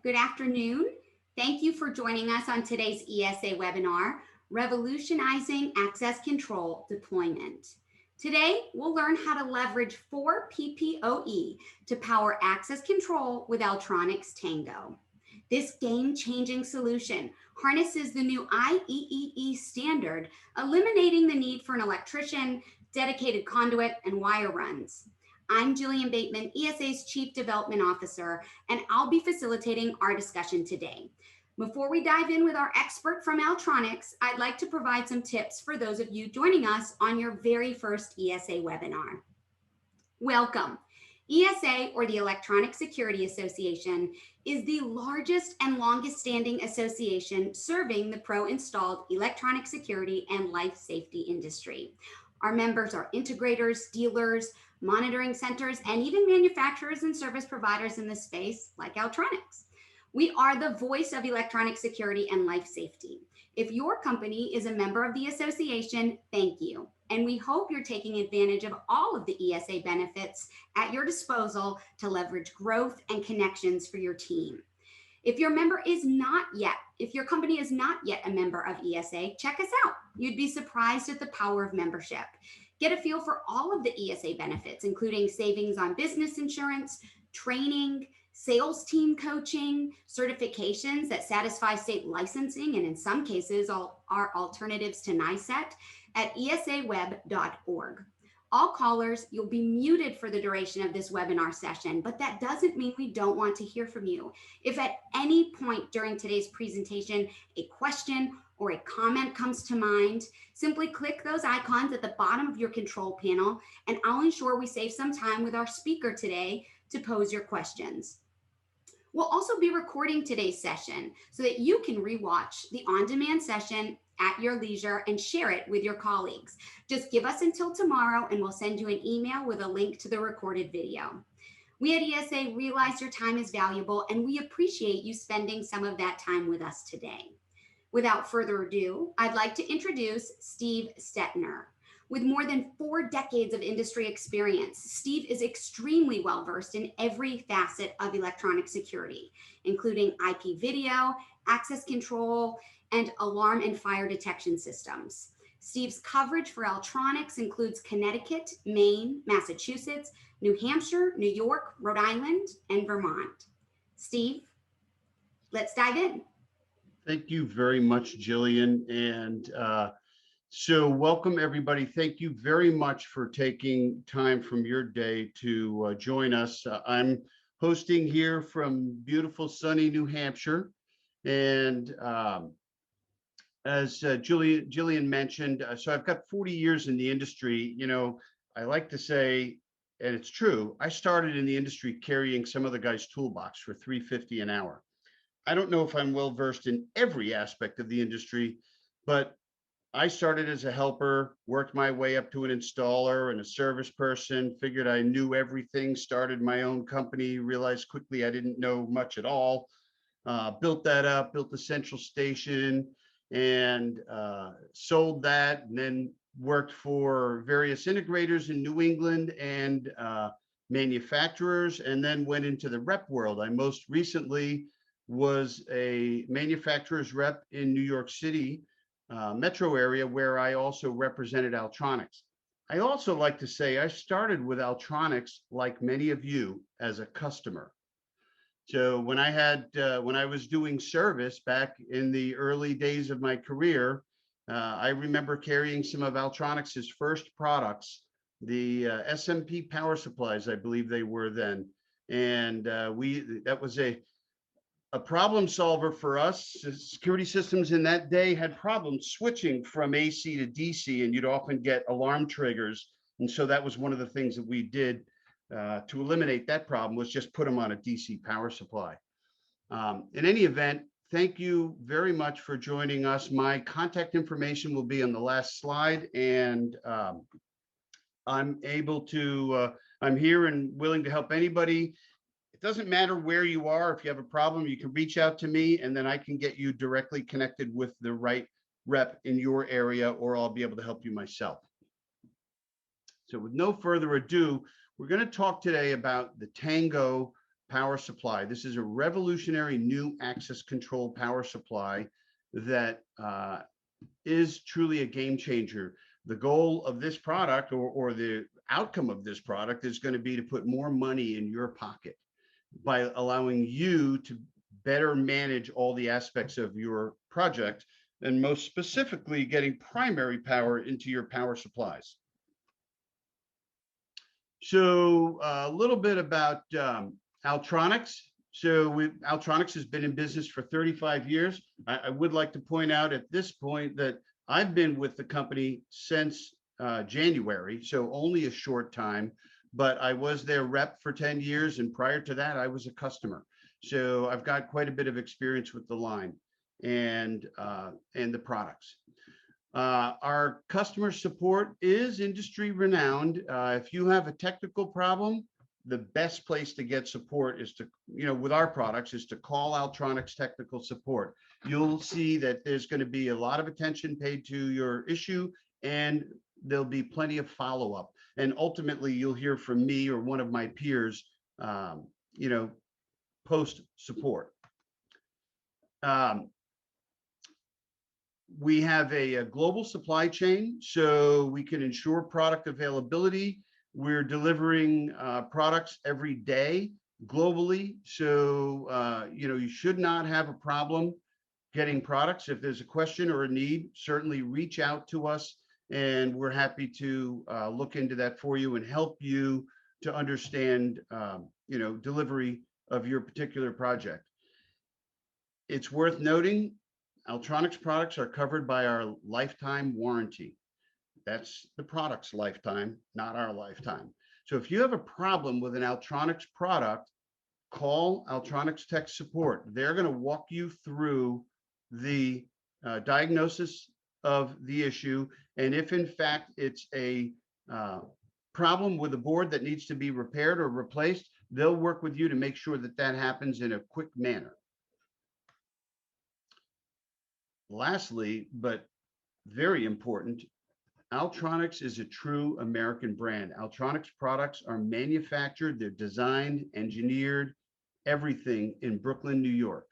Good afternoon. Thank you for joining us on today's ESA webinar, Revolutionizing Access Control Deployment. Today, we'll learn how to leverage 4PPoE to power access control with Altronix Tango. This game-changing solution harnesses the new IEEE standard, eliminating the need for an electrician, dedicated conduit, and wire runs. I'm Jillian Bateman, ESA's Chief Development Officer, and I'll be facilitating our discussion today. Before we dive in with our expert from Altronix, I'd like to provide some tips for those of you joining us on your very first ESA webinar. Welcome. ESA, or the Electronic Security Association, is the largest and longest standing association serving the pro-installed electronic security and life safety industry. Our members are integrators, dealers, monitoring centers, and even manufacturers and service providers in this space like Altronix. We are the voice of electronic security and life safety. If your company is a member of the association, thank you. And we hope you're taking advantage of all of the ESA benefits at your disposal to leverage growth and connections for your team. If your company is not yet a member of ESA, check us out. You'd be surprised at the power of membership. Get a feel for all of the ESA benefits, including savings on business insurance, training, sales team coaching, certifications that satisfy state licensing, and in some cases are alternatives to NICET at esaweb.org. All callers, you'll be muted for the duration of this webinar session, but that doesn't mean we don't want to hear from you. If at any point during today's presentation, a question or a comment comes to mind, simply click those icons at the bottom of your control panel, and I'll ensure we save some time with our speaker today to pose your questions. We'll also be recording today's session so that you can rewatch the on-demand session at your leisure and share it with your colleagues. Just give us until tomorrow and we'll send you an email with a link to the recorded video. We at ESA realize your time is valuable and we appreciate you spending some of that time with us today. Without further ado, I'd like to introduce Steve Stettner. With more than 4 decades of industry experience, Steve is extremely well-versed in every facet of electronic security, including IP video, access control, and alarm and fire detection systems. Steve's coverage for Altronix includes Connecticut, Maine, Massachusetts, New Hampshire, New York, Rhode Island, and Vermont. Steve, let's dive in. Thank you very much, Jillian. And so welcome, everybody. Thank you very much for taking time from your day to join us. I'm hosting here from beautiful, sunny New Hampshire. And as Jillian mentioned, so I've got 40 years in the industry. You know, I like to say, and it's true, I started in the industry carrying some other guy's toolbox for $3.50 an hour. I don't know if I'm well versed in every aspect of the industry, but I started as a helper, worked my way up to an installer and a service person, figured I knew everything, started my own company, realized quickly I didn't know much at all, built that up, built the central station, and sold that, and then worked for various integrators in New England and manufacturers, and then went into the rep world. I most recently was a manufacturer's rep in New York City metro area, where I also represented Altronix. I also like to say I started with Altronix, like many of you, as a customer. So when I was doing service back in the early days of my career, I remember carrying some of Altronix's first products, the SMP power supplies, I believe they were then, and that was a problem solver for us. Security systems in that day had problems switching from AC to DC, and you'd often get alarm triggers. And so that was one of the things that we did to eliminate that problem, was just put them on a DC power supply. In any event, thank you very much for joining us. My contact information will be on the last slide, and I'm here and willing to help anybody. It doesn't matter where you are. If you have a problem, you can reach out to me, and then I can get you directly connected with the right rep in your area, or I'll be able to help you myself. So with no further ado, we're going to talk today about the Tango power supply. This is a revolutionary new access control power supply that is truly a game changer. The goal of this product, or the outcome of this product, is going to be to put more money in your pocket by allowing you to better manage all the aspects of your project, and most specifically getting primary power into your power supplies. So a little bit about Altronix. So Altronix has been in business for 35 years. I would like to point out at this point that I've been with the company since January, so only a short time, but I was their rep for 10 years. And prior to that, I was a customer. So I've got quite a bit of experience with the line and the products. Our customer support is industry renowned. If you have a technical problem, the best place to get support is to, with our products, is to call Altronix technical support. You'll see that there's going to be a lot of attention paid to your issue, and there'll be plenty of follow-up. And ultimately, you'll hear from me or one of my peers, post support. We have a global supply chain, so we can ensure product availability. We're delivering products every day globally. So, you should not have a problem getting products. If there's a question or a need, certainly reach out to us, and we're happy to look into that for you and help you to understand, delivery of your particular project. It's worth noting, Altronix products are covered by our lifetime warranty. That's the product's lifetime, not our lifetime. So if you have a problem with an Altronix product, call Altronix Tech Support. They're going to walk you through the diagnosis of the issue. And if in fact it's a problem with a board that needs to be repaired or replaced, they'll work with you to make sure that that happens in a quick manner. Lastly, but very important, Altronix is a true American brand. Altronix products are manufactured, they're designed, engineered, everything in Brooklyn, New York.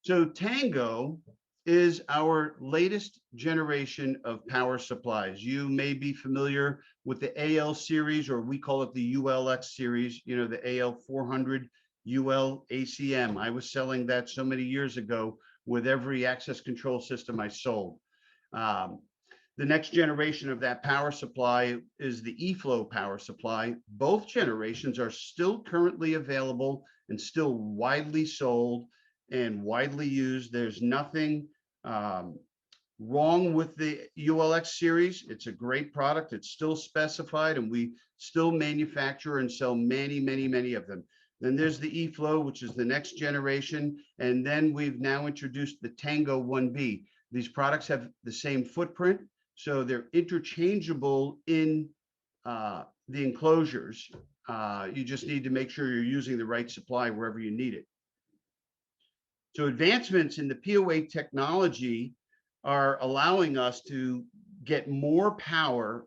So Tango is our latest generation of power supplies. You may be familiar with the AL series, or we call it the ULX series, the AL 400 UL ACM. I was selling that so many years ago with every access control system I sold. The next generation of that power supply is the eFlow power supply. Both generations are still currently available and still widely sold and widely used. There's nothing wrong with the ULX series. It's a great product. It's still specified, and we still manufacture and sell many, many, many of them. Then there's the eFlow, which is the next generation. And then we've now introduced the Tango 1B. These products have the same footprint, so they're interchangeable in the enclosures. You just need to make sure you're using the right supply wherever you need it. So advancements in the PoE technology are allowing us to get more power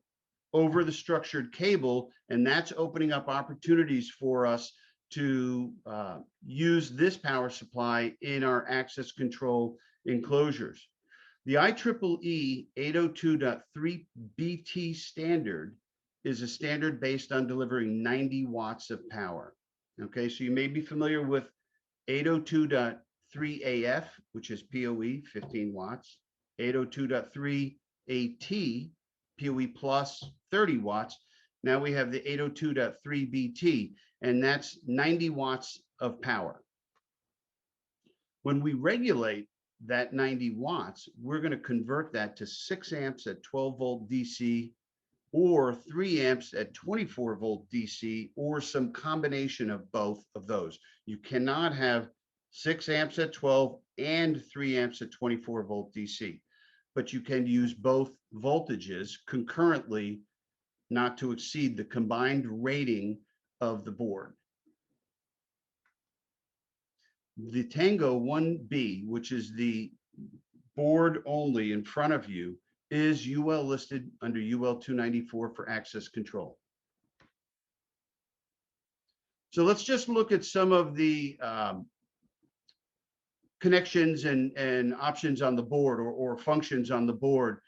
over the structured cable, and that's opening up opportunities for us to use this power supply in our access control enclosures. The IEEE 802.3BT standard is a standard based on delivering 90 watts of power. Okay, so you may be familiar with 802.3AF, which is PoE, 15 watts, 802.3AT, PoE plus 30 watts. Now we have the 802.3BT, and that's 90 watts of power. When we regulate that 90 watts, we're going to convert that to 6 amps at 12 volt DC, or 3 amps at 24 volt DC, or some combination of both of those. You cannot have 6 amps at 12 and 3 amps at 24 volt DC, but you can use both voltages concurrently, not to exceed the combined rating of the board. The Tango 1B, which is the board only in front of you, is UL listed under UL 294 for access control. So let's just look at some of the connections and options on the board, or functions on the board.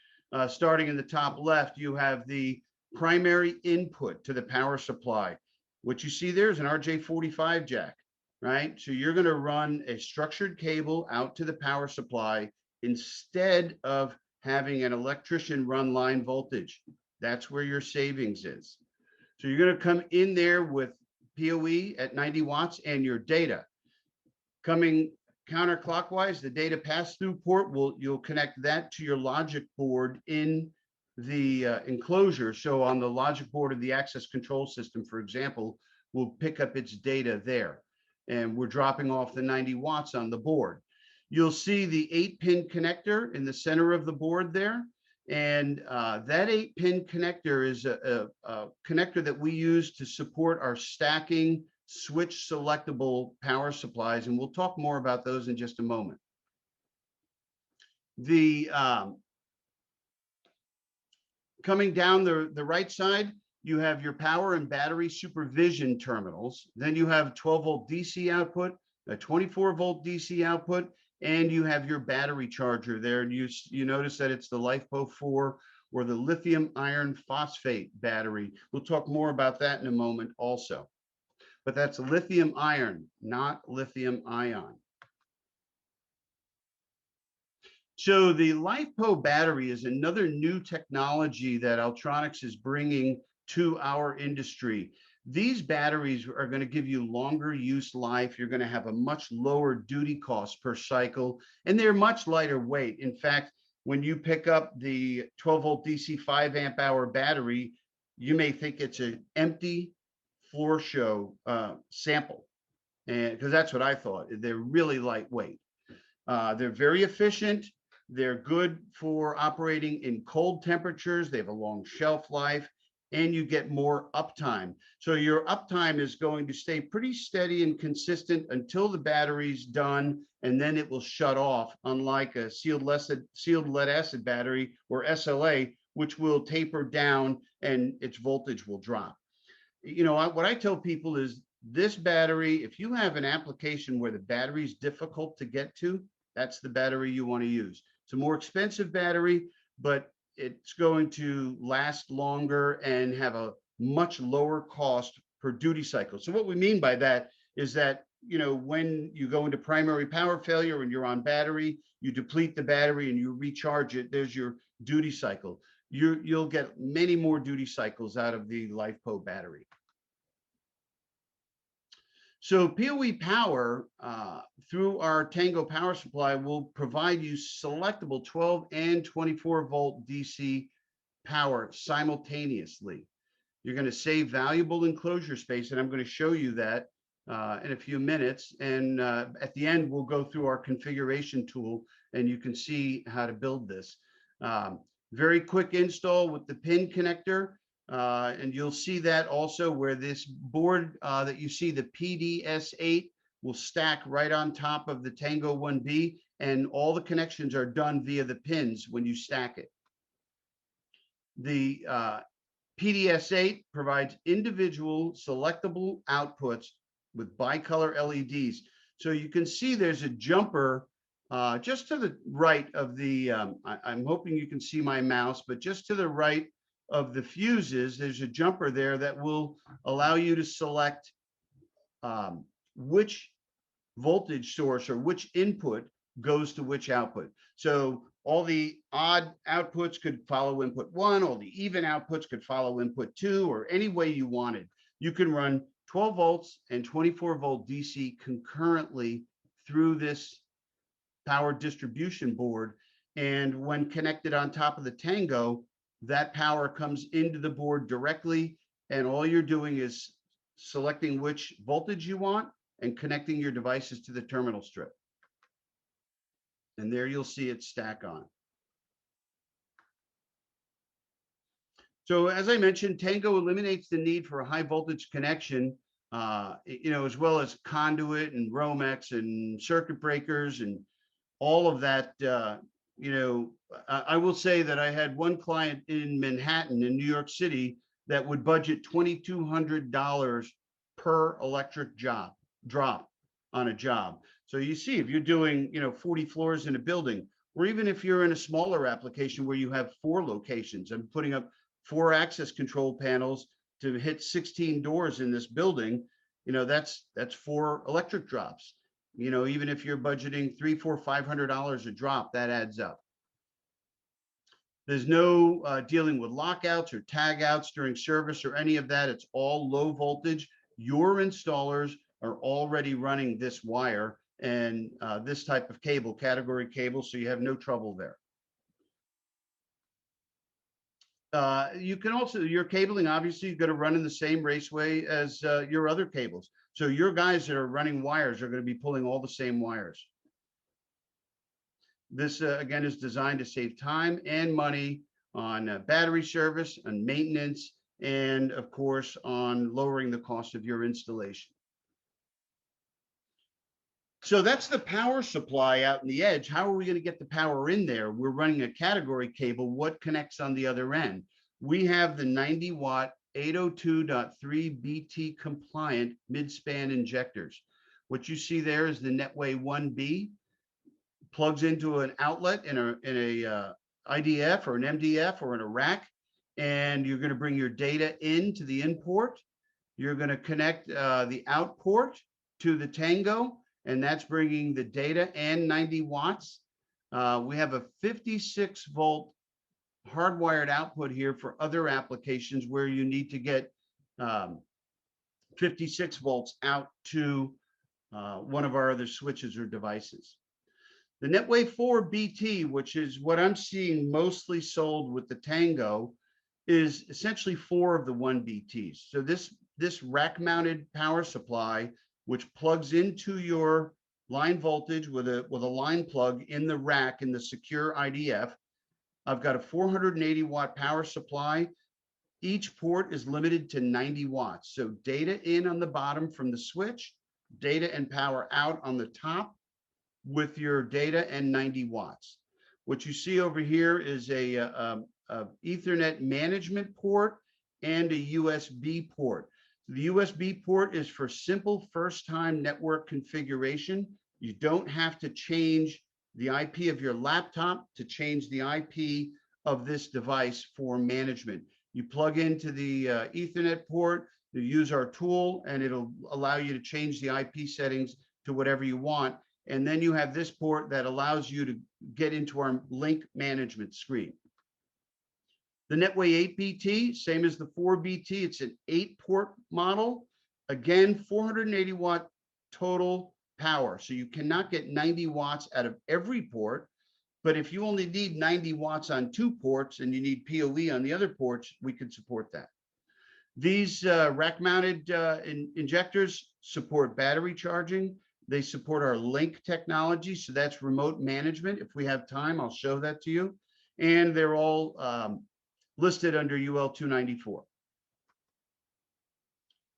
Starting in the top left, you have the primary input to the power supply. What you see there is an RJ45 jack, right? So you're going to run a structured cable out to the power supply instead of having an electrician run line voltage. That's where your savings is. So you're going to come in there with PoE at 90 watts and your data. Coming counterclockwise, the data pass-through port you'll connect that to your logic board in the enclosure. So on the logic board of the access control system, for example, will pick up its data there. And we're dropping off the 90 watts on the board. You'll see the 8-pin connector in the center of the board there. And that 8-pin connector is a connector that we use to support our stacking switch selectable power supplies. And we'll talk more about those in just a moment. The coming down the right side, you have your power and battery supervision terminals. Then you have 12-volt DC output, a 24-volt DC output, and you have your battery charger there. And you notice that it's the LiFePO4 or the lithium iron phosphate battery. We'll talk more about that in a moment also. But that's lithium iron, not lithium ion. So the LiFePO battery is another new technology that Altronix is bringing to our industry. These batteries are going to give you longer use life. You're going to have a much lower duty cost per cycle, and they're much lighter weight. In fact, when you pick up the 12-volt DC 5-amp-hour battery, you may think it's an empty floor show sample, and because that's what I thought. They're really lightweight. They're very efficient. They're good for operating in cold temperatures. They have a long shelf life, and you get more uptime. So your uptime is going to stay pretty steady and consistent until the battery's done, and then it will shut off, unlike a sealed lead acid battery, or SLA, which will taper down and its voltage will drop. You know, what I tell people is this battery, if you have an application where the battery is difficult to get to, that's the battery you want to use. It's a more expensive battery, but it's going to last longer and have a much lower cost per duty cycle. So what we mean by that is that, you know, when you go into primary power failure and you're on battery, you deplete the battery and you recharge it, there's your duty cycle. You'll get many more duty cycles out of the LiFePO battery. So PoE power through our Tango power supply will provide you selectable 12 and 24-volt DC power simultaneously. You're going to save valuable enclosure space, and I'm going to show you that in a few minutes. And at the end, we'll go through our configuration tool, and you can see how to build this. Very quick install with the pin connector. And you'll see that also where this board that you see, the PDS8, will stack right on top of the Tango 1B, and all the connections are done via the pins when you stack it. The PDS8 provides individual selectable outputs with bicolor LEDs. So you can see there's a jumper just to the right of the, I'm hoping you can see my mouse, but just to the right of the fuses, there's a jumper there that will allow you to select which voltage source or which input goes to which output. So all the odd outputs could follow input 1, all the even outputs could follow input 2, or any way you wanted. You can run 12 volts and 24-volt DC concurrently through this power distribution board. And when connected on top of the Tango, that power comes into the board directly, and all you're doing is selecting which voltage you want and connecting your devices to the terminal strip. And there you'll see it stack on. So as I mentioned, Tango eliminates the need for a high voltage connection, you know, as well as conduit and Romex and circuit breakers and all of that. You know, I will say that I had one client in Manhattan in New York City that would budget $2,200 per electric drop on a job. So you see, if you're doing, 40 floors in a building, or even if you're in a smaller application where you have 4 locations, I'm putting up 4 access control panels to hit 16 doors in this building, that's 4 electric drops. Even if you're budgeting $300, $400, $500 a drop, that adds up. There's no dealing with lockouts or tagouts during service or any of that. It's all low voltage. Your installers are already running this wire and this type of cable, category cable, so you have no trouble there. You can also, your cabling, obviously, you're going to run in the same raceway as your other cables. So your guys that are running wires are going to be pulling all the same wires. This, again, is designed to save time and money on battery service, on maintenance, and of course, on lowering the cost of your installation. So that's the power supply out in the edge. How are we going to get the power in there? We're running a category cable. What connects on the other end? We have the 90 watt 802.3 BT compliant mid-span injectors. What you see there is the Netway 1B. Plugs into an outlet in a IDF or an MDF or in a rack, and you're going to bring your data into the in port. You're going to connect the out port to the Tango, and that's bringing the data and 90 watts. We have a 56 volt hardwired output here for other applications where you need to get 56 volts out to one of our other switches or devices. The Netway 4 BT, which is what I'm seeing mostly sold with the Tango, is essentially 4 of the 1 BTs. So this rack-mounted power supply, which plugs into your line voltage with a line plug in the rack in the secure IDF. I've got a 480 watt power supply. Each port is limited to 90 watts. So data in on the bottom from the switch, data and power out on the top, with your data and 90 watts. What you see over here is a Ethernet management port and a USB port. The USB port is for simple first-time network configuration. You don't have to change the IP of your laptop to change the IP of this device for management. You plug into the Ethernet port, you use our tool, and it'll allow you to change the IP settings to whatever you want. And then you have this port that allows you to get into our link management screen. The Netway 8 BT, same as the 4 BT, it's an 8-port model. Again, 480 watt total power. So you cannot get 90 watts out of every port, but if you only need 90 watts on 2 ports and you need PoE on the other ports, we can support that. These rack-mounted injectors support battery charging. They support our link technology, so that's remote management. If we have time, I'll show that to you. And they're all listed under UL 294.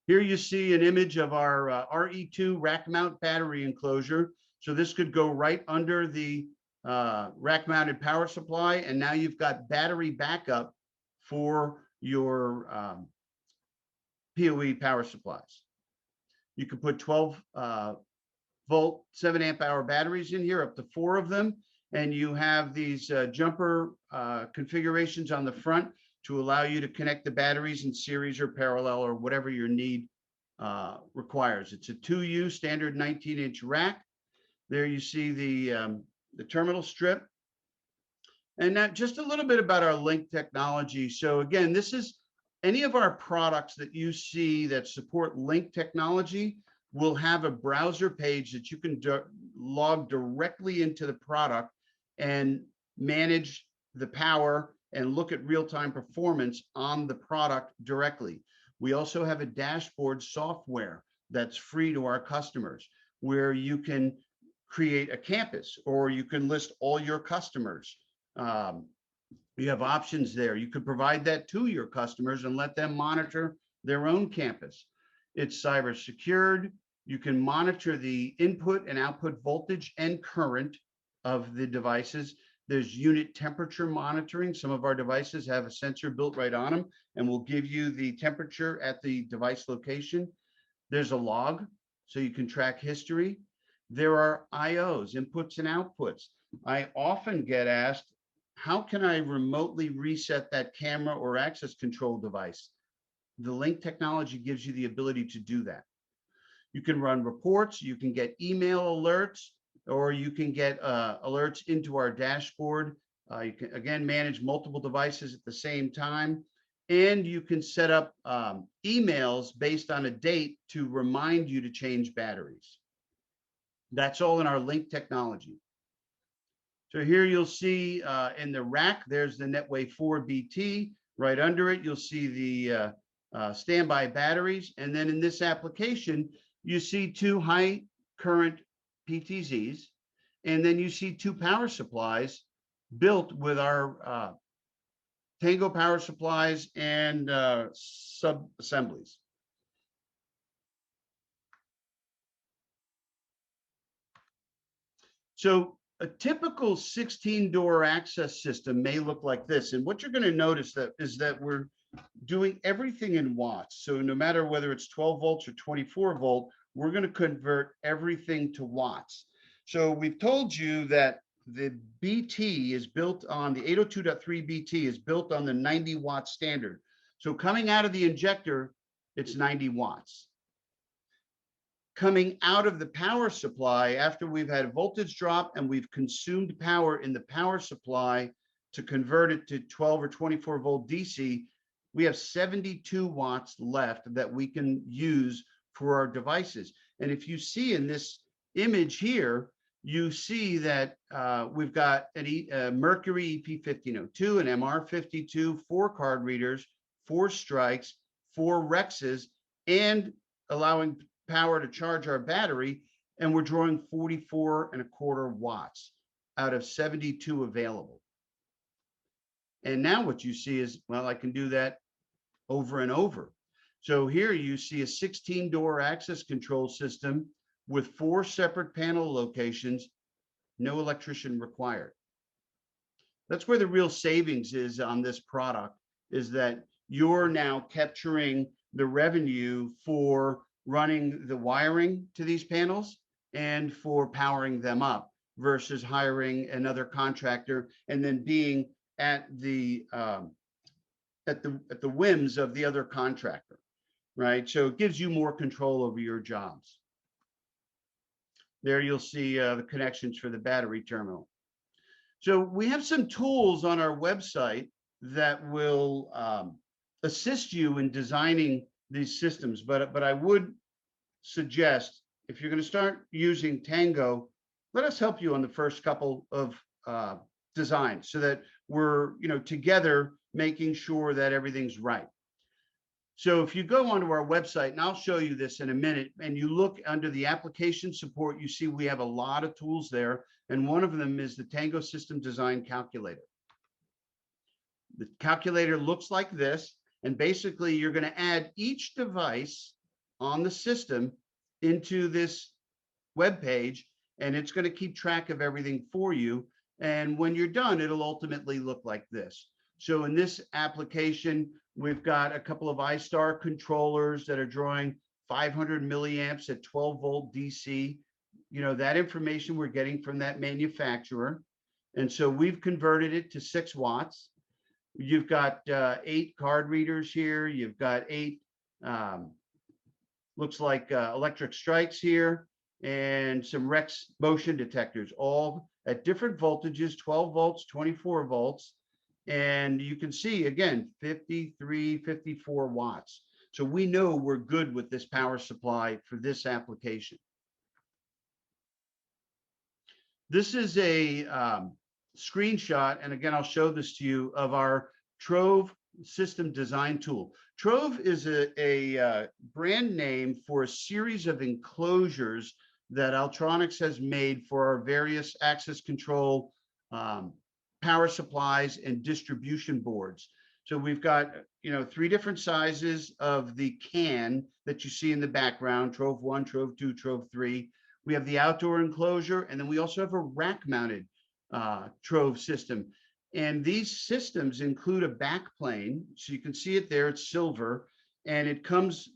Here you see an image of our RE2 rack mount battery enclosure. So this could go right under the rack mounted power supply, and now you've got battery backup for your PoE power supplies. You can put 12 volt 7 amp hour batteries in here, up to 4 of them, and you have these jumper configurations on the front to allow you to connect the batteries in series or parallel or whatever your need requires. It's a 2U standard 19-inch rack. There you see the terminal strip. And now just a little bit about our link technology. So again, this is any of our products that you see that support link technology will have a browser page that you can log directly into the product and manage the power and look at real-time performance on the product directly. We also have a dashboard software that's free to our customers where you can create a campus or you can list all your customers. You have options there. You could provide that to your customers and let them monitor their own campus. It's cyber secured. You can monitor the input and output voltage and current of the devices. There's unit temperature monitoring. Some of our devices have a sensor built right on them and will give you the temperature at the device location. There's a log, so you can track history. There are IOs, inputs and outputs. I often get asked, how can I remotely reset that camera or access control device? The Link technology gives you the ability to do that. You can run reports, you can get email alerts, or you can get alerts into our dashboard. You can, again, manage multiple devices at the same time. And you can set up emails based on a date to remind you to change batteries. That's all in our Link technology. So here you'll see in the rack, there's the Netway 4 BT. Right under it, you'll see the standby batteries. And then in this application, you see 2 high current PTZs. And then you see 2 power supplies built with our Tango power supplies and sub-assemblies. So a typical 16-door access system may look like this. And what you're going to notice is that we're doing everything in watts. So no matter whether it's 12 volts or 24 volt, we're going to convert everything to watts. So we've told you that the BT is built on the 802.3 BT is built on the 90 watt standard. So coming out of the injector, it's 90 watts. Coming out of the power supply, after we've had voltage drop and we've consumed power in the power supply to convert it to 12 or 24 volt DC, we have 72 watts left that we can use for our devices. And if you see in this image here, you see that we've got a Mercury EP1502, an MR52, 4 card readers, 4 strikes, 4 Rexes, and allowing power to charge our battery, and we're drawing 44.25 watts out of 72 available. And now what you see is, well, I can do that over and over. So here you see a 16-door access control system with 4 separate panel locations, no electrician required. That's where the real savings is on this product, is that you're now capturing the revenue for running the wiring to these panels and for powering them up versus hiring another contractor and then being at the whims of the other contractor, right? So it gives you more control over your jobs. There you'll see the connections for the battery terminal. So we have some tools on our website that will assist you in designing these systems, but I would suggest, if you're going to start using Tango, let us help you on the first couple of designs so that we're together making sure that everything's right. So if you go onto our website, and I'll show you this in a minute, and you look under the application support, you see we have a lot of tools there, and one of them is the Tango System Design Calculator. The calculator looks like this, and basically you're going to add each device on the system into this web page, and it's going to keep track of everything for you. And when you're done, it'll ultimately look like this. So in this application, we've got a couple of iStar controllers that are drawing 500 milliamps at 12 volt DC. That information we're getting from that manufacturer. And so we've converted it to 6 watts. You've got 8 card readers here. You've got 8, looks like electric strikes here, and some Rex motion detectors, all at different voltages, 12 volts, 24 volts. And you can see, again, 53, 54 watts. So we know we're good with this power supply for this application. This is a screenshot, and again, I'll show this to you, of our Trove system design tool. Trove is a brand name for a series of enclosures that Altronix has made for our various access control power supplies and distribution boards. So we've got 3 different sizes of the can that you see in the background: Trove 1, Trove 2, Trove 3. We have the outdoor enclosure, and then we also have a rack mounted Trove system. And these systems include a back plane. So you can see it there, it's silver, and it comes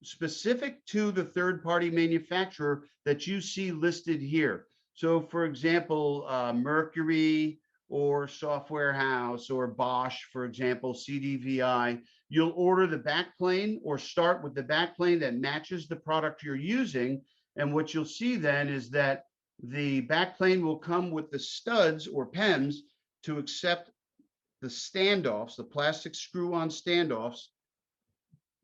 specific to the third-party manufacturer that you see listed here. So for example, Mercury or Software House or Bosch, for example, CDVI, you'll order the backplane or start with the backplane that matches the product you're using. And what you'll see then is that the backplane will come with the studs or PEMs to accept the standoffs, the plastic screw-on standoffs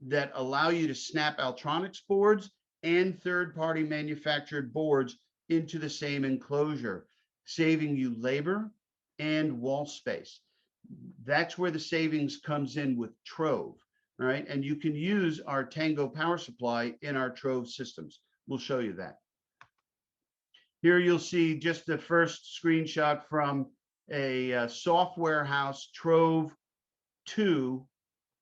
that allow you to snap Altronix boards and third-party manufactured boards into the same enclosure, saving you labor and wall space. That's where the savings comes in with Trove, all right? And you can use our Tango power supply in our Trove systems. We'll show you that. Here you'll see just the first screenshot from a Software House Trove 2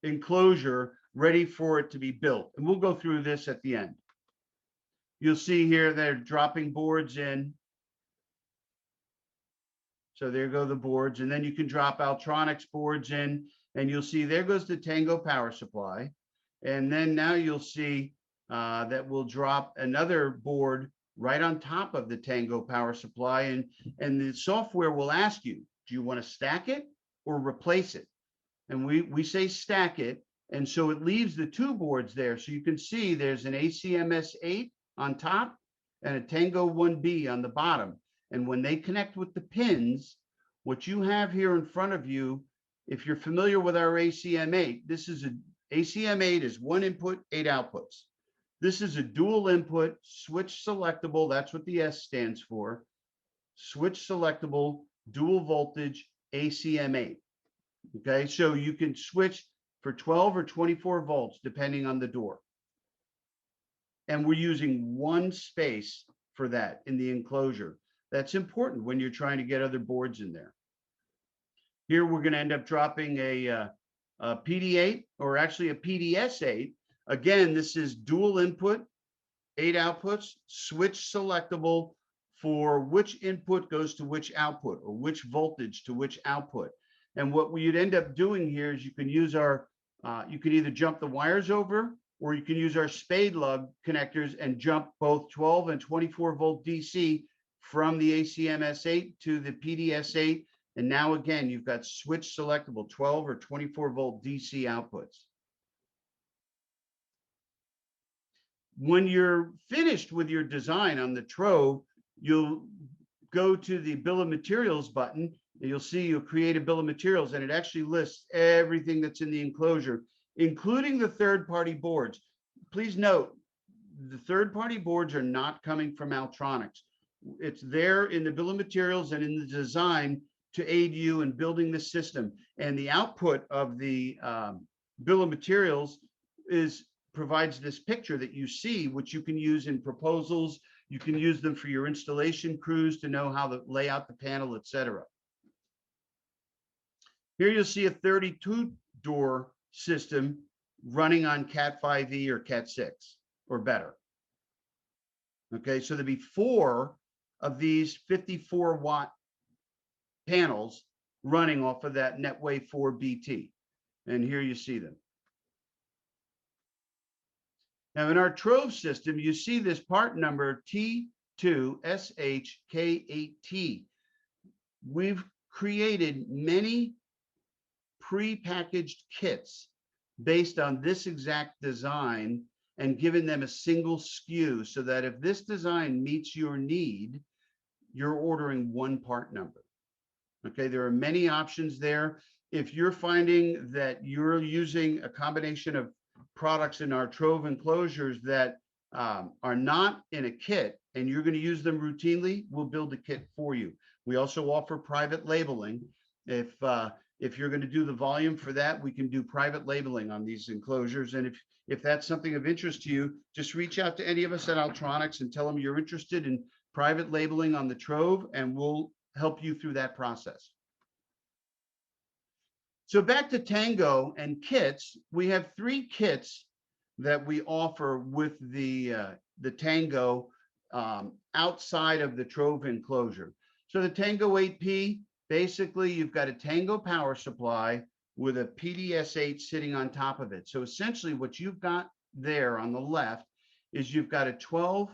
enclosure ready for it to be built. And we'll go through this at the end. You'll see here they're dropping boards in. So there go the boards. And then you can drop Altronix boards in, and you'll see there goes the Tango power supply. And then now you'll see that we'll drop another board right on top of the Tango power supply. And the software will ask you, do you want to stack it or replace it? And we say stack it. And so it leaves the two boards there. So you can see there's an ACMS8 on top and a Tango 1B on the bottom. And when they connect with the pins, what you have here in front of you, if you're familiar with our ACM8, this is ACM8 is 1 input, 8 outputs. This is a dual input, switch selectable. That's what the S stands for. Switch selectable, dual voltage ACM8. Okay, so you can switch for 12 or 24 volts, depending on the door. And we're using one space for that in the enclosure. That's important when you're trying to get other boards in there. Here, we're going to end up dropping a PD8, or actually a PDS8. Again, this is dual input, 8 outputs, switch selectable for which input goes to which output, or which voltage to which output. And what we'd end up doing here is you can use our, you can either jump the wires over, or you can use our spade lug connectors and jump both 12 and 24 volt DC from the ACMS8 to the PDS8. And now again, you've got switch selectable 12 or 24 volt DC outputs. When you're finished with your design on the Trove, you'll go to the bill of materials button, and you'll see you'll create a bill of materials, and it actually lists everything that's in the enclosure, including the third-party boards. Please note, the third-party boards are not coming from Altronix. It's there in the bill of materials and in the design to aid you in building the system. And the output of the bill of materials provides this picture that you see, which you can use in proposals. You can use them for your installation crews to know how to lay out the panel, etc. Here you'll see a 32-door system running on Cat 5e or Cat 6 or better. Okay, so there'll be 4 of these 54-watt panels running off of that Netway 4 BT. And here you see them. Now, in our Trove system, you see this part number T2SHK8T. We've created many pre-packaged kits based on this exact design and given them a single SKU, so that if this design meets your need, you're ordering one part number. Okay, there are many options there. If you're finding that you're using a combination of products in our Trove enclosures that are not in a kit and you're going to use them routinely, we'll build a kit for you. We also offer private labeling. If you're going to do the volume for that, we can do private labeling on these enclosures. And if that's something of interest to you, just reach out to any of us at Altronix and tell them you're interested in private labeling on the Trove, and we'll help you through that process. So back to Tango and kits, we have 3 kits that we offer with the Tango outside of the Trove enclosure. So the Tango 8P, basically you've got a Tango power supply with a PDS8 sitting on top of it. So essentially what you've got there on the left is you've got a 12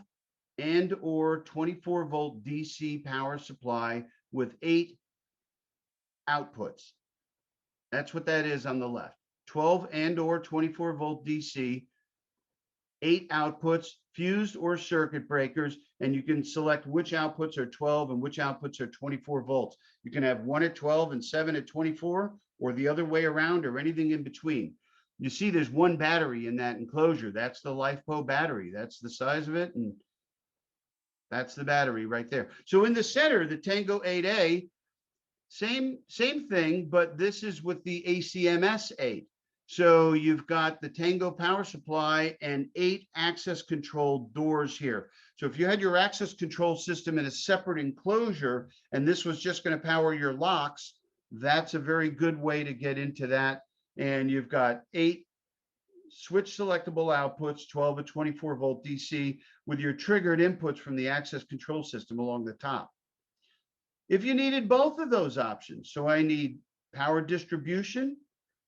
and or 24 volt DC power supply with 8 outputs. That's what that is on the left. 12 and or 24 volt DC, 8 outputs, fused or circuit breakers, and you can select which outputs are 12 and which outputs are 24 volts. You can have 1 at 12 and 7 at 24, or the other way around, or anything in between. You see there's one battery in that enclosure. That's the LifePo battery. That's the size of it, and that's the battery right there. So in the center, the Tango 8A, same thing, but this is with the ACMS 8. So you've got the Tango power supply and 8 access control doors here. So if you had your access control system in a separate enclosure and this was just going to power your locks, that's a very good way to get into that. And you've got 8 switch selectable outputs, 12 to 24 volt DC, with your triggered inputs from the access control system along the top. If you needed both of those options, so I need power distribution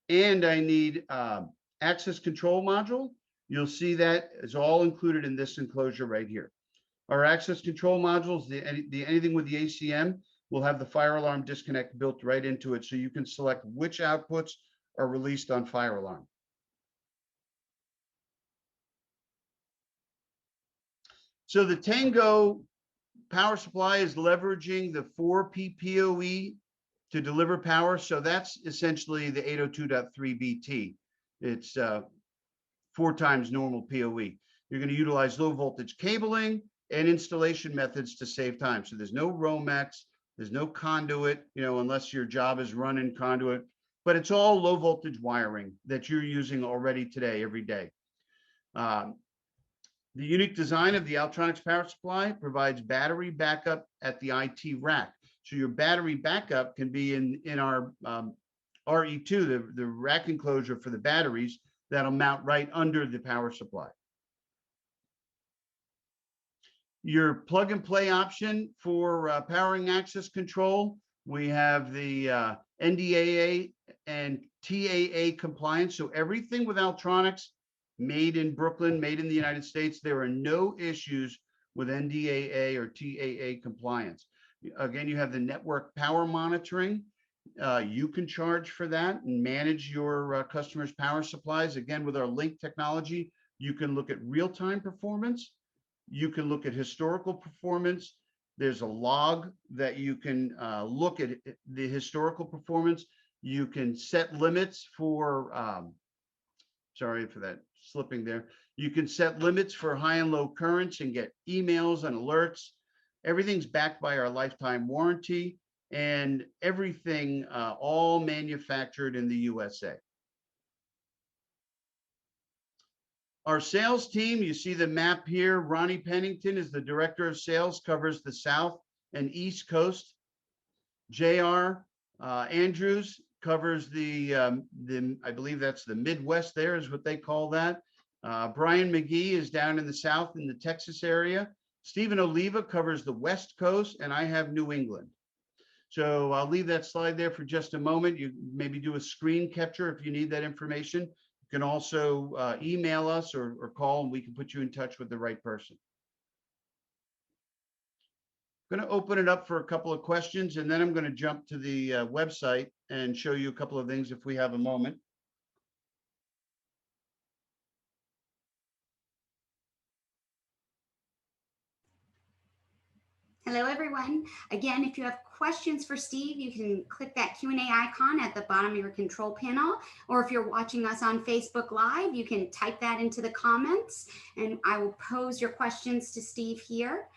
and I need access control module, you'll see that is all included in this enclosure right here. Our access control modules, anything with the ACM, will have the fire alarm disconnect built right into it, so you can select which outputs are released on fire alarm. So the Tango power supply is leveraging the 4P PoE to deliver power. So that's essentially the 802.3 BT. It's 4 times normal PoE. You're going to utilize low voltage cabling and installation methods to save time. So there's no Romex, there's no conduit, unless your job is running conduit, but it's all low voltage wiring that you're using already today, every day. The unique design of the Altronix power supply provides battery backup at the IT rack. So your battery backup can be in our RE2, the rack enclosure for the batteries that'll mount right under the power supply. Your plug and play option for powering access control, we have the NDAA and TAA compliance. So everything with Altronix, made in Brooklyn, made in the United States. There are no issues with NDAA or TAA compliance. Again, you have the network power monitoring. You can charge for that and manage your customers' power supplies. Again, with our link technology, you can look at real-time performance. You can look at historical performance. There's a log that you can look at the historical performance. You can set limits for, sorry for that slipping there. You can set limits for high and low currents and get emails and alerts. Everything's backed by our lifetime warranty, and everything all manufactured in the USA. Our sales team, you see the map here. Ronnie Pennington is the director of sales, covers the South and East Coast. JR Andrews covers the I believe that's the Midwest, there is what they call that. Brian McGee is down in the South in the Texas area. Stephen Oliva covers the West Coast, and I have New England. So I'll leave that slide there for just a moment. You maybe do a screen capture if you need that information. You can also email us or call, and we can put you in touch with the right person. I'm going to open it up for a couple of questions, and then I'm going to jump to the website and show you a couple of things if we have a moment. Hello, everyone. Again, if you have questions for Steve, you can click that Q&A icon at the bottom of your control panel, or if you're watching us on Facebook Live, you can type that into the comments, and I will pose your questions to Steve here.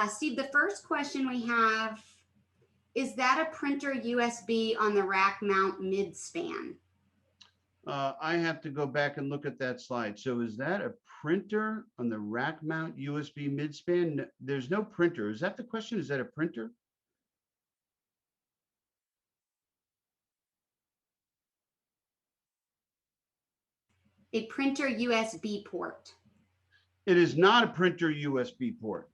Steve, the first question we have, is that a printer USB on the rack mount mid-span? I have to go back and look at that slide. So is that a printer on the rack mount USB mid-span? There's no printer. Is that the question? Is that a printer? A printer USB port. It is not a printer USB port.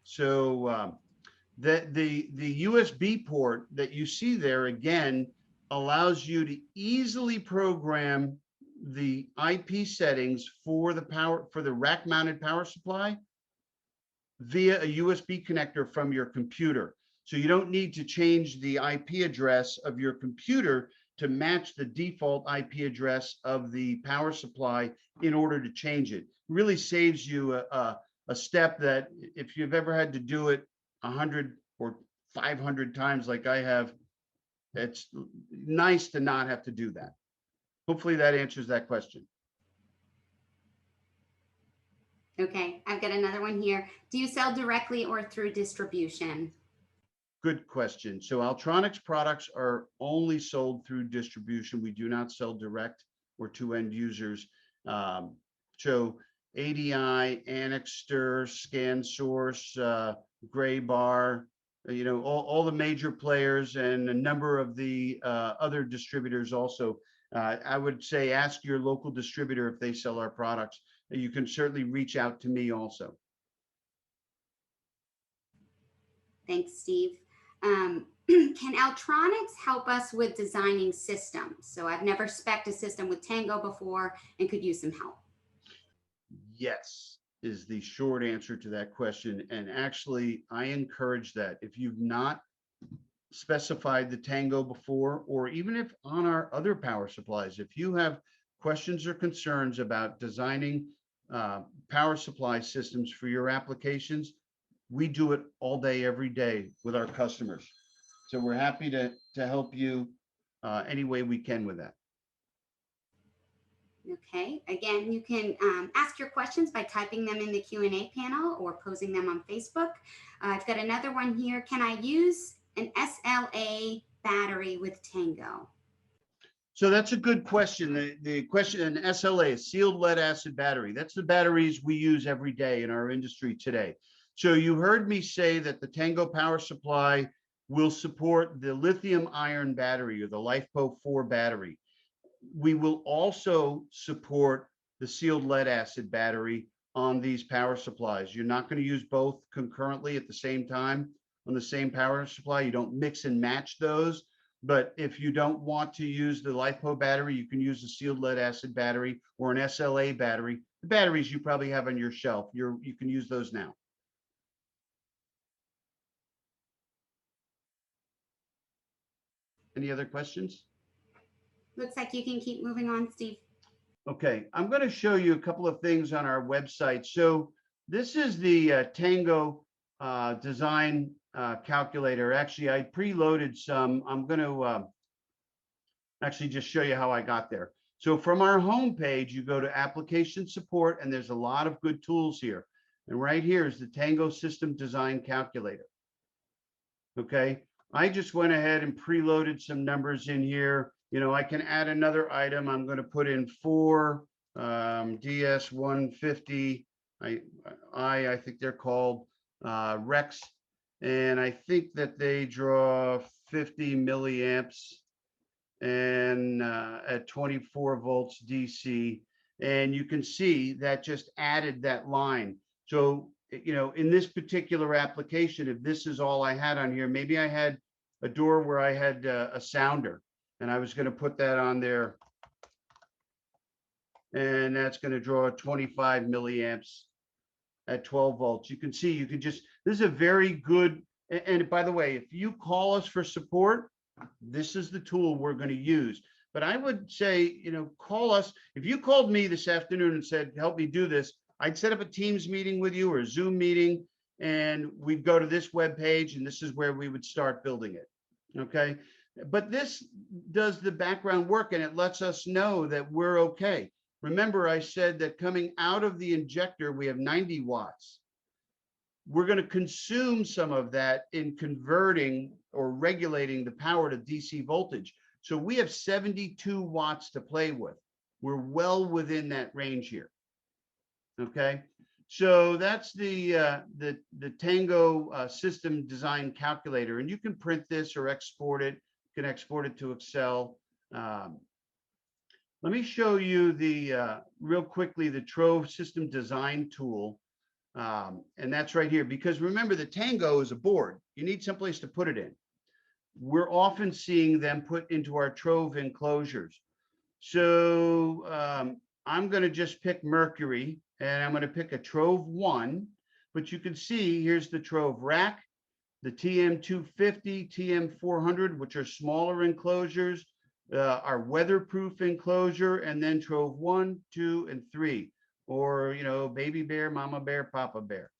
So the USB port that you see there, again, allows you to easily program the IP settings for the rack mounted power supply via a USB connector from your computer. So you don't need to change the IP address of your computer to match the default IP address of the power supply in order to change it. It really saves you a step that if you've ever had to do it 100 or 500 times like I have, it's nice to not have to do that. Hopefully that answers that question. Okay, I've got another one here. Do you sell directly or through distribution? Good question. So Altronix products are only sold through distribution. We do not sell direct or to end users. So ADI, Annixter, ScanSource, Gray Bar, all the major players and a number of the other distributors also. I would say ask your local distributor if they sell our products. You can certainly reach out to me also. Thanks, Steve. Can Altronix help us with designing systems? So I've never spec'd a system with Tango before and could use some help. Yes, is the short answer to that question. And actually, I encourage that. If you've not specified the Tango before, or even if on our other power supplies, if you have questions or concerns about designing power supply systems for your applications, we do it all day, every day with our customers. So we're happy to help you any way we can with that. Okay, again, you can ask your questions by typing them in the Q&A panel or posing them on Facebook. I've got another one here. Can I use an SLA battery with Tango? So that's a good question. The question, an SLA, sealed lead acid battery. That's the batteries we use every day in our industry today. So you heard me say that the Tango power supply will support the lithium iron battery or the LiFePO4 battery. We will also support the sealed lead acid battery on these power supplies. You're not going to use both concurrently at the same time on the same power supply. You don't mix and match those. But if you don't want to use the LiFePO battery, you can use a sealed lead acid battery or an SLA battery. The batteries you probably have on your shelf, you can use those now. Any other questions? Looks like you can keep moving on, Steve. Okay, I'm going to show you a couple of things on our website. So this is the Tango design calculator. Actually, I preloaded some. I'm going to actually just show you how I got there. So from our home page, you go to application support, and there's a lot of good tools here. And right here is the Tango system design calculator. Okay, I just went ahead and preloaded some numbers in here. I can add another item. I'm going to put in 4 DS150. I think they're called Rex, and I think that they draw 50 milliamps and at 24 volts DC. And you can see that just added that line. So, in this particular application, if this is all I had on here, maybe I had a door where I had a sounder, and I was going to put that on there. And that's going to draw 25 milliamps at 12 volts. You can see, you can just, this is a very good, and by the way, if you call us for support, this is the tool we're going to use. But I would say, call us. If you called me this afternoon and said, help me do this, I'd set up a Teams meeting with you or a Zoom meeting, and we'd go to this web page, and this is where we would start building it. Okay. But this does the background work, and it lets us know that we're okay. Remember, I said that coming out of the injector, we have 90 watts. We're going to consume some of that in converting or regulating the power to DC voltage. So we have 72 watts to play with. We're well within that range here. Okay. So that's the Tango system design calculator, and you can print this or export it. You can export it to Excel. Let me show you the real quickly the Trove system design tool, and that's right here. Because remember, the Tango is a board. You need someplace to put it in. we're often seeing them put into our trove enclosures. So I'm going to just pick Mercury, and I'm going to pick a Trove 1, but you can see here's the Trove rack, the TM250, TM400, which are smaller enclosures, our weatherproof enclosure, and then Trove 1, 2, and 3, or, baby bear, mama bear, papa bear.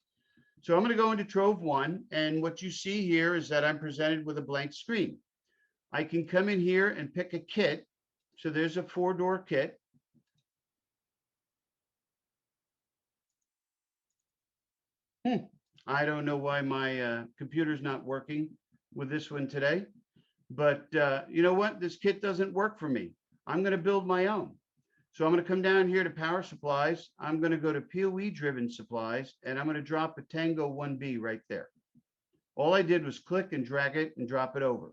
So I'm going to go into Trove 1, and what you see here is that I'm presented with a blank screen. I can come in here and pick a kit. So there's a 4-door kit. I don't know why my computer's not working with this one today, but you know what? This kit doesn't work for me. I'm going to build my own. So I'm going to come down here to power supplies. I'm going to go to PoE driven supplies, and I'm going to drop a Tango 1B right there. All I did was click and drag it and drop it over.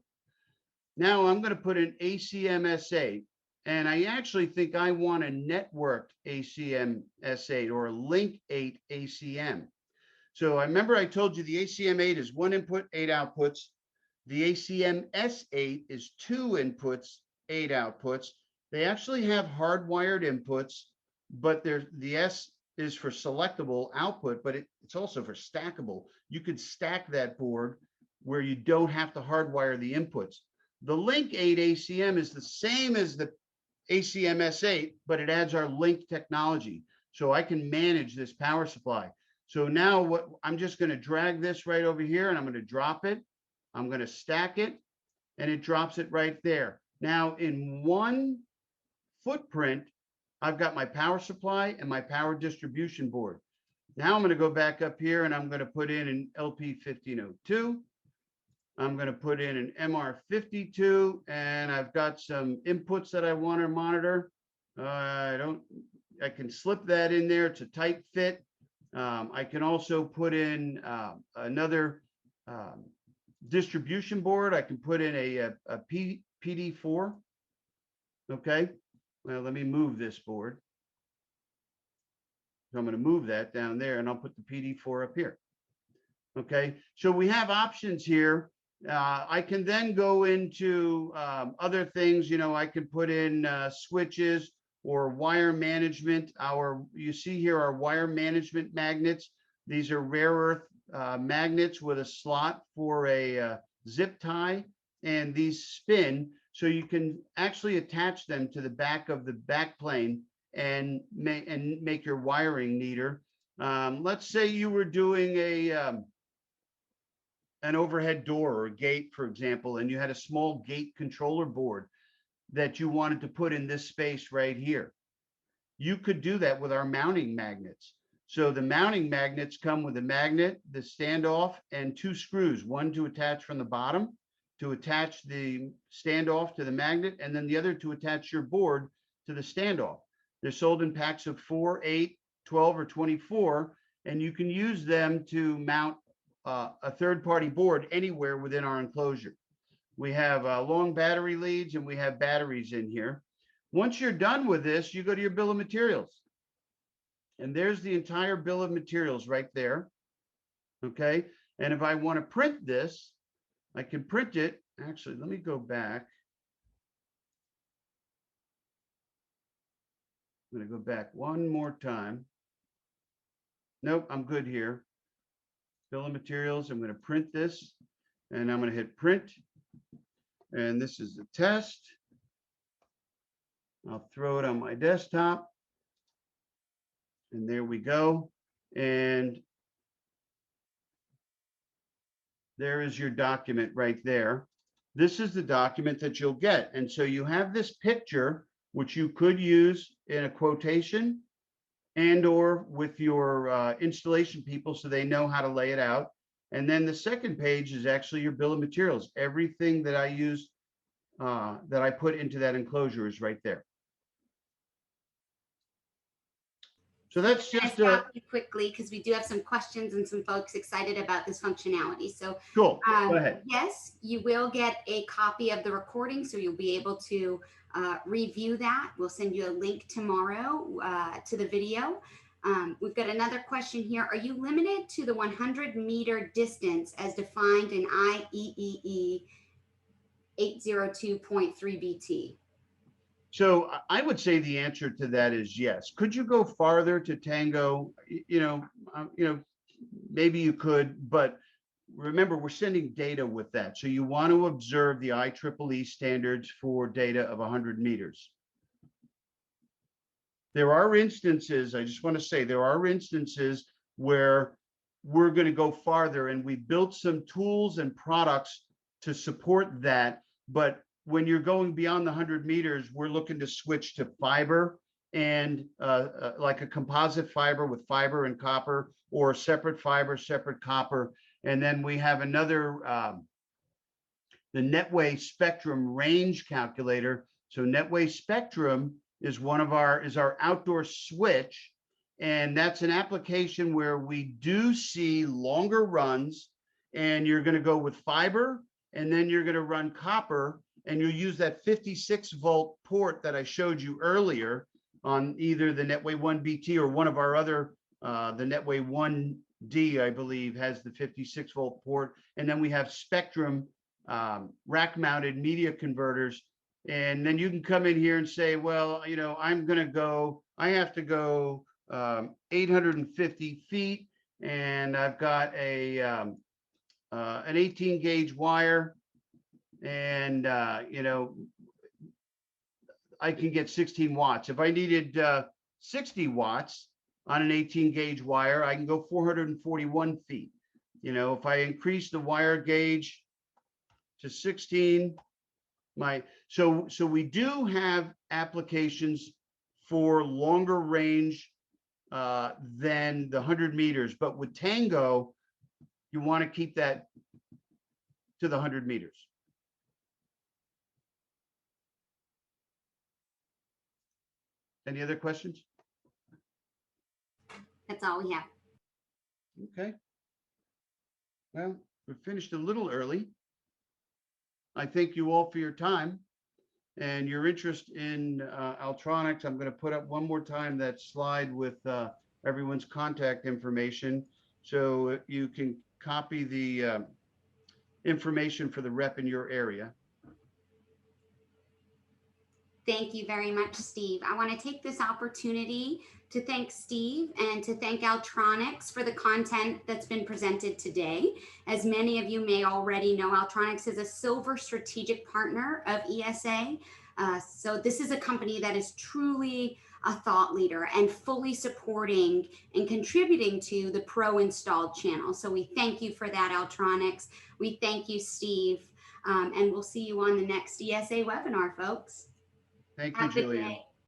Now I'm going to put an ACM-S8, and I actually think I want a networked ACM-S8 or a Link 8 ACM. So I remember I told you the ACM-8 is 1 input, 8 outputs. The ACM-S8 is 2 inputs, 8 outputs. They actually have hardwired inputs, but the S is for selectable output, but it's also for stackable. You could stack that board where you don't have to hardwire the inputs. The Link 8 ACM is the same as the ACM-S8, but it adds our Link technology. So I can manage this power supply. So now I'm just going to drag this right over here, and I'm going to drop it. I'm going to stack it, and it drops it right there. Now in one footprint, I've got my power supply and my power distribution board. Now I'm going to go back up here, and I'm going to put in an LP1502. I'm going to put in an MR52, and I've got some inputs that I want to monitor. I can slip that in there. It's a tight fit. I can also put in another distribution board. I can put in a PD4. Okay, well, let me move this board. So I'm going to move that down there, and I'll put the PD4 up here. Okay, so we have options here. I can then go into other things. I can put in switches or wire management. You see here our wire management magnets. These are rare earth magnets with a slot for a zip tie, and these spin, so you can actually attach them to the back of the back plane and make your wiring neater. Let's say you were doing an overhead door or a gate, for example, and you had a small gate controller board that you wanted to put in this space right here. You could do that with our mounting magnets. So the mounting magnets come with a magnet, the standoff, and 2 screws, one to attach from the bottom to attach the standoff to the magnet, and then the other to attach your board to the standoff. They're sold in packs of 4, 8, 12, or 24, and you can use them to mount a third-party board anywhere within our enclosure. We have long battery leads, and we have batteries in here. Once you're done with this, you go to your bill of materials. And there's the entire bill of materials right there. Okay. And if I want to print this, I can print it. Actually, let me go back. I'm going to go back one more time. Nope, I'm good here. Bill of materials. I'm going to print this, and I'm going to hit print. And this is the test. I'll throw it on my desktop. And there we go. And there is your document right there. This is the document that you'll get. And so you have this picture, which you could use in a quotation and or with your installation people so they know how to lay it out. And then the second page is actually your bill of materials. Everything that I use, that I put into that enclosure is right there. So that's just stop you quickly because we do have some questions and some folks excited about this functionality. So cool. Go ahead. Yes, you will get a copy of the recording, so you'll be able to review that. We'll send you a link tomorrow to the video. We've got another question here. Are you limited to the 100-meter distance as defined in IEEE 802.3 BT. So I would say the answer to that is yes. Could you go farther to Tango? Maybe you could, but remember, we're sending data with that. So you want to observe the IEEE standards for data of 100 meters. There are instances, I just want to say, there are instances where we're going to go farther, and we built some tools and products to support that. But when you're going beyond the 100 meters, we're looking to switch to fiber and like a composite fiber with fiber and copper, or separate fiber, separate copper. And then we have another, the Netway Spectrum range calculator. So Netway Spectrum is our outdoor switch. And that's an application where we do see longer runs, and you're going to go with fiber, and then you're going to run copper, and you'll use that 56-volt port that I showed you earlier on either the Netway 1BT or one of our other, the Netway 1D, I believe, has the 56-volt port. And then we have Spectrum rack-mounted media converters. And then you can come in here and say, well, I have to go 850 feet, and I've got an 18 gauge wire, and I can get 16 watts. If I needed 60 watts on an 18 gauge wire, I can go 441 feet. If I increase the wire gauge to 16, so we do have applications for longer range than the 100 meters, but with Tango, you want to keep that to the 100 meters. Any other questions? That's all we have. Okay. Well, we finished a little early. I thank you all for your time and your interest in Altronix. I'm going to put up one more time that slide with everyone's contact information, so you can copy the information for the rep in your area. Thank you very much, Steve. I want to take this opportunity to thank Steve and to thank Altronix for the content that's been presented today. As many of you may already know, Altronix is a silver strategic partner of ESA. So this is a company that is truly a thought leader and fully supporting and contributing to the pro installed channel. So we thank you for that, Altronix. We thank you, Steve. And we'll see you on the next ESA webinar, folks. Thank you, Have a good Julia. day.